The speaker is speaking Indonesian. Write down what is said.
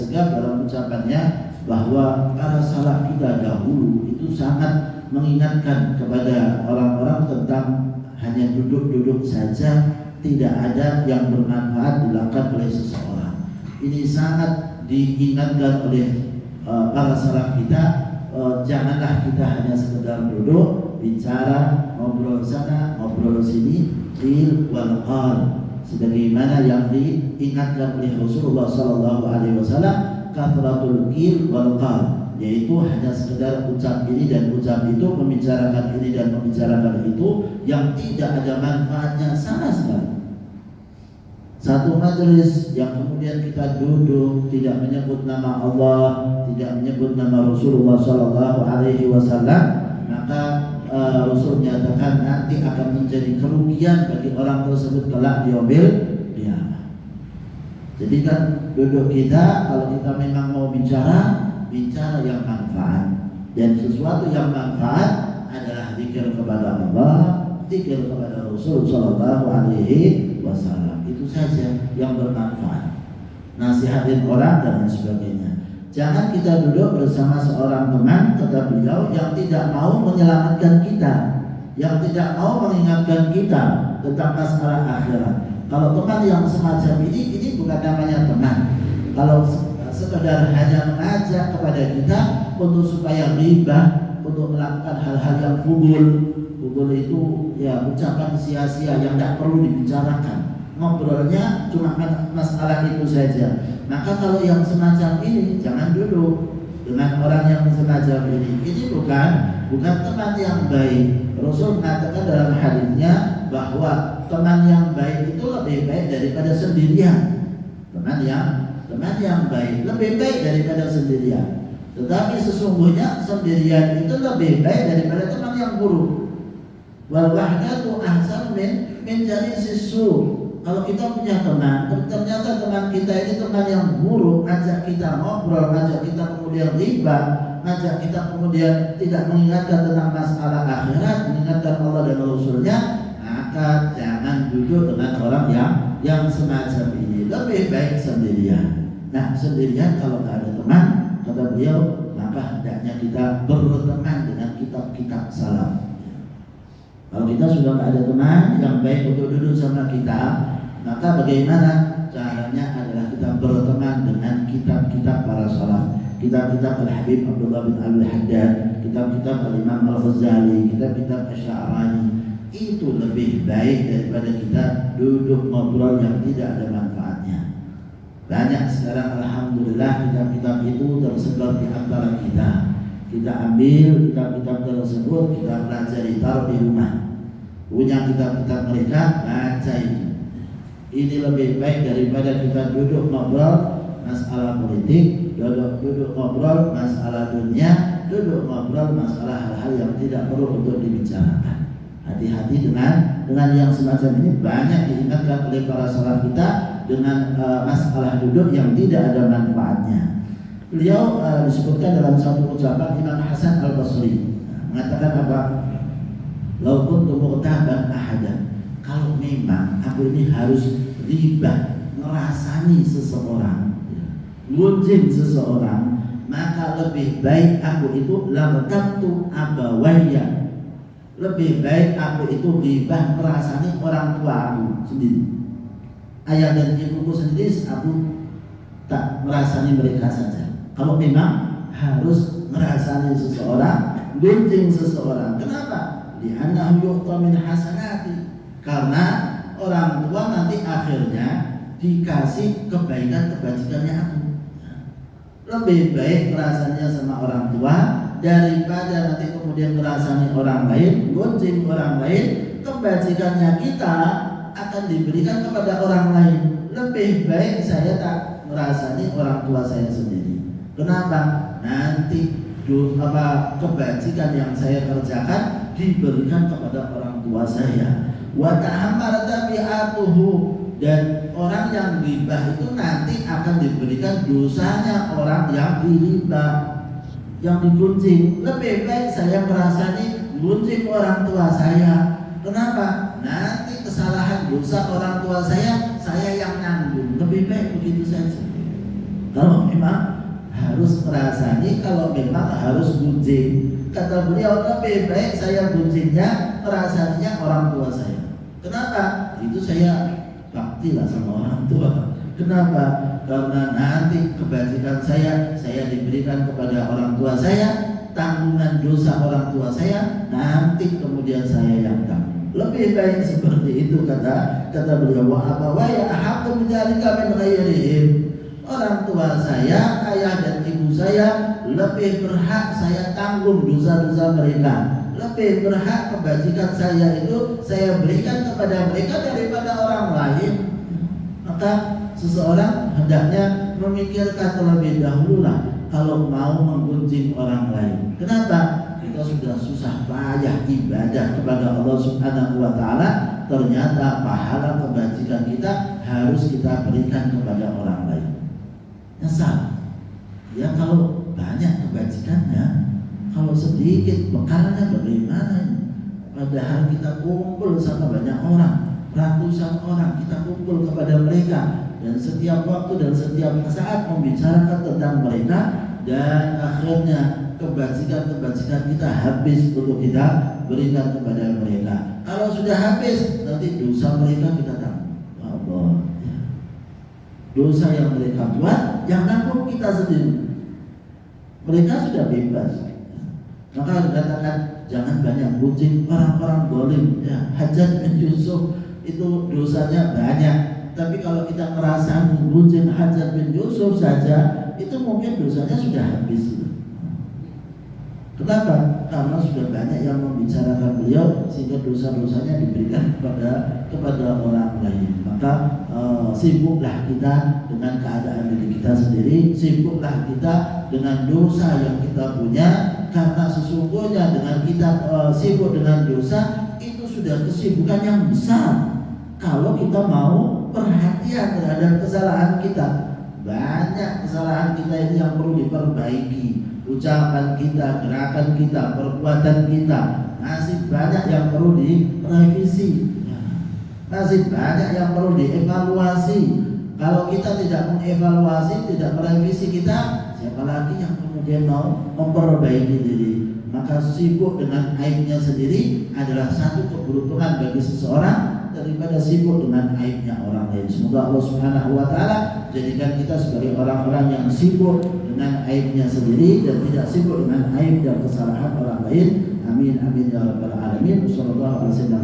segar dalam ucapannya bahwa para salaf kita dahulu itu sangat mengingatkan kepada orang-orang tentang hanya duduk-duduk saja, tidak ada yang bermanfaat dilakukan oleh seseorang. Ini sangat diingatkan oleh para salaf kita. Janganlah kita hanya sekedar duduk, bicara, ngobrol sana, ngobrol sini, qil wal qal, sebagaimana yang diingatkan oleh Rasulullah SAW, kathratul qil wal qal, yaitu hanya sekedar ucap ini dan ucap itu, membicarakan ini dan membicarakan itu, yang tidak ada manfaatnya sama sekali. Satu majelis yang kemudian kita duduk tidak menyebut nama Allah, tidak menyebut nama Rasulullah SAW, maka Rasul menyatakan nanti akan menjadi kerugian bagi orang tersebut kelak di yaumil qiyamah. Jadi kan duduk kita, kalau kita memang mau bicara, bicara yang manfaat, dan sesuatu yang manfaat adalah zikir kepada Allah, zikir kepada Rasul SAW. Itu saja yang bermanfaat. Nasihatin orang dan lain sebagainya. Jangan kita duduk bersama seorang teman, kata beliau, yang tidak mau menyelamatkan kita, yang tidak mau mengingatkan kita tentang masalah akhirat. Kalau teman yang semacam ini bukan namanya teman. Kalau sekedar hanya mengajak kepada kita untuk supaya riba, untuk melakukan hal-hal yang fudul itu ya ucapan sia-sia yang tidak perlu dibicarakan. Ngobrolnya cuma masalah itu saja. Maka kalau yang semacam ini jangan duduk dengan orang yang semacam ini. Ini bukan teman yang baik. Rasul mengatakan dalam hadisnya bahwa teman yang baik itu lebih baik daripada sendirian. Teman yang baik lebih baik daripada sendirian. Tetapi sesungguhnya sendirian itu lebih baik daripada teman yang buruk. Wal wahdatu ahsan min jalisis su'. Kalau kita punya teman, ternyata teman kita ini teman yang buruk, ngajak kita ngobrol, ngajak kita kemudian riba, ngajak kita kemudian tidak mengingatkan tentang masalah akhirat, mengingatkan Allah dan Rasulnya, maka jangan duduk dengan orang yang semacam ini. Lebih baik sendirian. Nah, sendirian kalau nggak ada teman, kata beliau, maka hendaknya kita berteman dengan kitab-kitab salaf. Kalau kita sudah nggak ada teman yang baik untuk duduk sama kita, maka bagaimana caranya adalah kita berteman dengan kitab-kitab para salaf, kitab-kitab Al-Habib Abdullah bin Al-Haddad, kitab-kitab Al-Imam Al-Ghazali, kitab-kitab Asy'arani. Itu lebih baik daripada kita duduk ngobrol yang tidak ada manfaatnya. Banyak sekarang alhamdulillah kitab-kitab itu tersebar di antara kita. Kita ambil kitab-kitab tersebut, kita pelajari, taruh di rumah. Punya kitab-kitab mereka, baca itu. Ini lebih baik daripada kita duduk ngobrol masalah politik, duduk ngobrol masalah dunia, duduk ngobrol masalah hal-hal yang tidak perlu untuk dibicarakan. Hati-hati dengan yang semacam ini. Banyak diingatkan oleh para salaf kita dengan masalah duduk yang tidak ada manfaatnya. Beliau disebutkan dalam satu ucapan Imam Hasan Al-Basri, mengatakan apa? Lau kuntu muqtaban ahadan, kalau memang aku ini harus riba, ngerasani seseorang, gunjing seseorang, maka lebih baik aku itu lamtantu abawayya, lebih baik aku itu riba ngerasani orang tua aku sendiri. Ayah dan ibuku sendiri aku tak merasani mereka saja. Kalau memang harus ngerasani seseorang, gunjing seseorang, kenapa? Li'annahu yu'ta min hasanati, karena orang tua nanti akhirnya dikasih kebaikan-kebajikannya aku. Lebih baik merasanya sama orang tua daripada nanti kemudian merasani orang lain, gunjing orang lain, kebajikannya kita akan diberikan kepada orang lain. Lebih baik saya tak merasani orang tua saya sendiri. Kenapa? Nanti kebajikan yang saya kerjakan diberikan kepada orang tua saya. Wa ta'ammar tabi'atuhu, dan orang yang riba itu nanti akan diberikan dosanya orang yang diriba, yang digunjing. Lebih baik saya merasani gunjing orang tua saya. Kenapa? Nanti kesalahan dosa orang tua saya yang nanggung. Lebih baik begitu saja. Kalau memang harus merasani, kalau memang harus gunjing. Kata beliau, lebih baik saya gunjingnya, merasaninya orang tua saya. Kenapa? Itu saya bakti lah sama orang tua. Kenapa? Karena nanti kebajikan saya diberikan kepada orang tua saya, tanggungan dosa orang tua saya, nanti kemudian saya yang tanggung. Lebih baik seperti itu kata beliau. Wa abawaya ahaqqu bidzalika min ghairihim. Orang tua saya, ayah dan ibu saya lebih berhak saya tanggung dosa-dosa mereka. Lebih berhak kebajikan saya itu saya berikan kepada mereka daripada orang lain. Maka seseorang hendaknya memikirkan terlebih dahulu lah kalau mau menggunjing orang lain. Kenapa? Kita sudah susah payah ibadah kepada Allah Subhanahu wa taala, ternyata pahala kebajikan kita harus kita berikan kepada orang lain. Nyesal. Ya kalau banyak kebajikannya, kalau sedikit bekalnya bagaimana? Padahal kita kumpul sama banyak orang, ratusan orang kita kumpul kepada mereka, dan setiap waktu dan setiap saat membicarakan tentang mereka, dan akhirnya kebajikan kita habis untuk kita berikan kepada mereka. Kalau sudah habis, nanti dosa mereka kita tanggung. Allah. Dosa yang mereka buat, yang nanggung kita sendiri. Mereka sudah bebas. Maka dikatakan jangan banyak gunjing orang-orang zalim. Ya, Hajjaj bin Yusuf itu dosanya banyak. Tapi kalau kita merasa gunjing Hajjaj bin Yusuf saja, itu mungkin dosanya sudah habis. Kenapa? Karena sudah banyak yang membicarakan beliau sehingga dosa-dosanya diberikan kepada orang lain. Maka sibuklah kita dengan keadaan diri kita sendiri, sibuklah kita dengan dosa yang kita punya, karena sesungguhnya dengan kita sibuk dengan dosa itu sudah kesibukan yang besar. Kalau kita mau perhatian terhadap kesalahan kita, banyak kesalahan kita ini yang perlu diperbaiki. Ucapan kita, gerakan kita, perbuatan kita masih banyak yang perlu direvisi, masih banyak yang perlu dievaluasi. Kalau kita tidak mengevaluasi, tidak merevisi kita, siapa lagi yang kemudian mau memperbaiki diri? Maka sibuk dengan aibnya sendiri adalah satu keberuntungan bagi seseorang daripada sibuk dengan aibnya orang lain. Semoga Allah Subhanahu wa taala jadikan kita sebagai orang-orang yang sibuk dengan aibnya sendiri dan tidak sibuk dengan aib dan kesalahan orang lain. Amin amin ya rabbal alamin. Sallallahu alaihi wasallam.